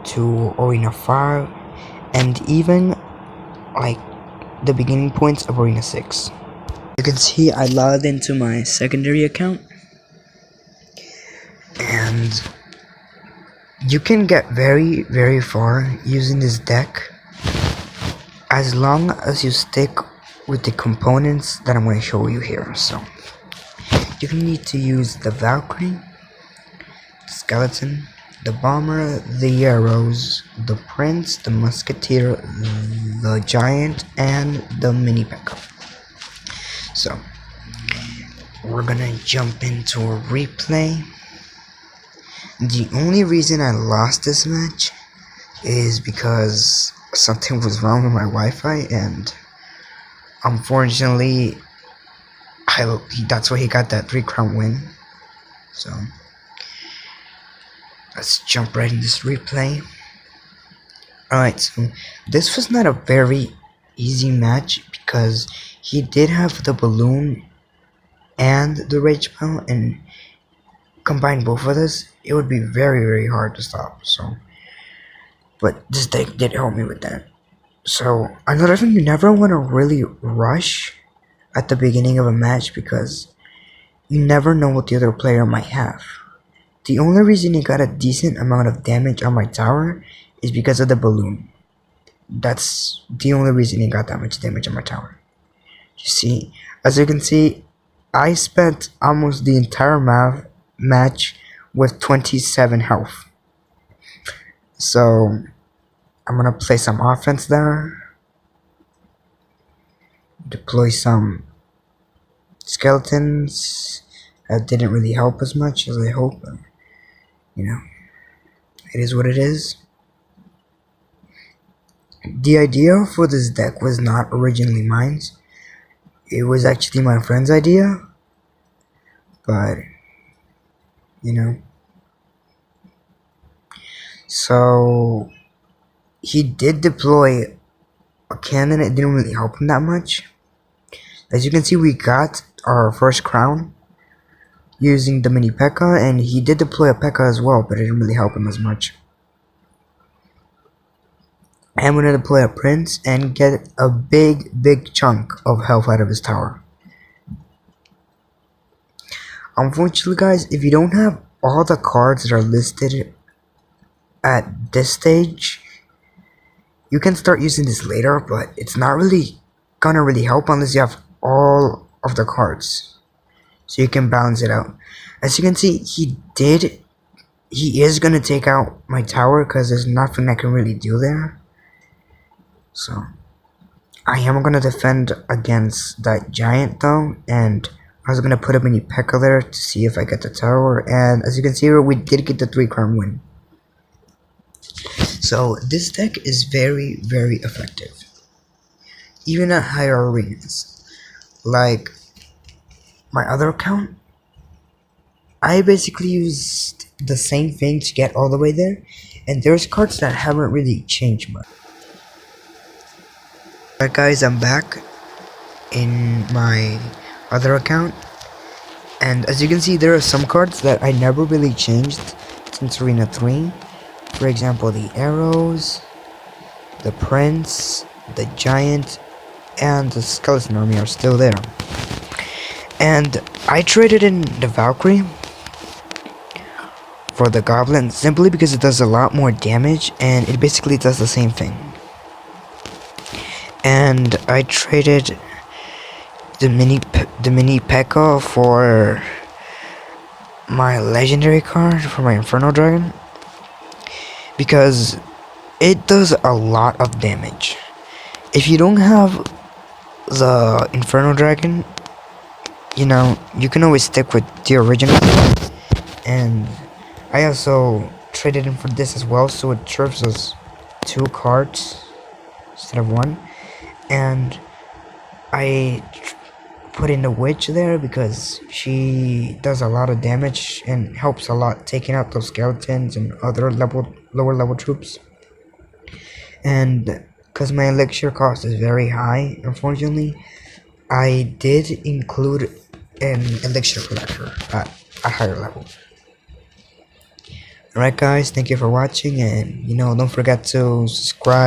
to Arena 5, and even like the beginning points of Arena 6. You can see I logged into my secondary account, and you can get very far using this deck as long as you stick with the components that I'm going to show you here. So you can need to use the Valkyrie, the Skeleton, the Bomber, the Arrows, the Prince, the Musketeer, the Giant, and the Mini P.E.K.K.A. So we're gonna jump into a replay. The only reason I lost this match is because something was wrong with my Wi-Fi, and unfortunately that's why he got that 3-crown win. So let's jump right in this replay. Alright, so this was not a very easy match because he did have the balloon and the rage pal, and combine both of this, it would be very hard to stop. So, but this deck did help me with that. So another thing, you never want to really rush at the beginning of a match because you never know what the other player might have. The only reason he got a decent amount of damage on my tower is because of the balloon. That's the only reason he got that much damage on my tower. You see, as you can see, I spent almost the entire match with 27 health. So I'm gonna play some offense there, deploy some skeletons. That didn't really help as much as I hoped, but you know, it is what it is. The idea for this deck was not originally mine. It was actually my friend's idea, but you know, so he did deploy a cannon. It didn't really help him that much. As you can see, we got our first crown using the Mini P.E.K.K.A, and he did deploy a P.E.K.K.A as well, but it didn't really help him as much. I'm gonna deploy a Prince and get a big chunk of health out of his tower. Unfortunately, guys, if you don't have all the cards that are listed at this stage, you can start using this later, but it's not really gonna help unless you have all of the cards, so you can balance it out. As you can see, he is gonna take out my tower because there's nothing I can really do there. So I am gonna defend against that giant though, and I was gonna put a Mini P.E.K.K.A there to see if I get the tower, and as you can see here, we did get the 3-crown win. So this deck is very effective, even at higher arenas. Like my other account, I basically used the same thing to get all the way there, and there's cards that haven't really changed much. Alright guys, I'm back in my other account, and as you can see, there are some cards that I never really changed since Arena 3. For example, the Arrows, the Prince, the Giant, and the Skeleton Army are still there. And I traded in the Valkyrie for the Goblin simply because it does a lot more damage, and it basically does the same thing. And I traded the Mini P.E.K.K.A for my legendary card, for my Inferno Dragon, because it does a lot of damage. If you don't have the Inferno Dragon, you know, you can always stick with the original. And I also traded in for this as well, so it serves us 2 cards instead of 1. And I put in the Witch there because she does a lot of damage and helps a lot taking out those skeletons and other lower level troops. And because my elixir cost is very high, unfortunately, I did include an elixir collector at a higher level. Alright guys, thank you for watching, and don't forget to subscribe.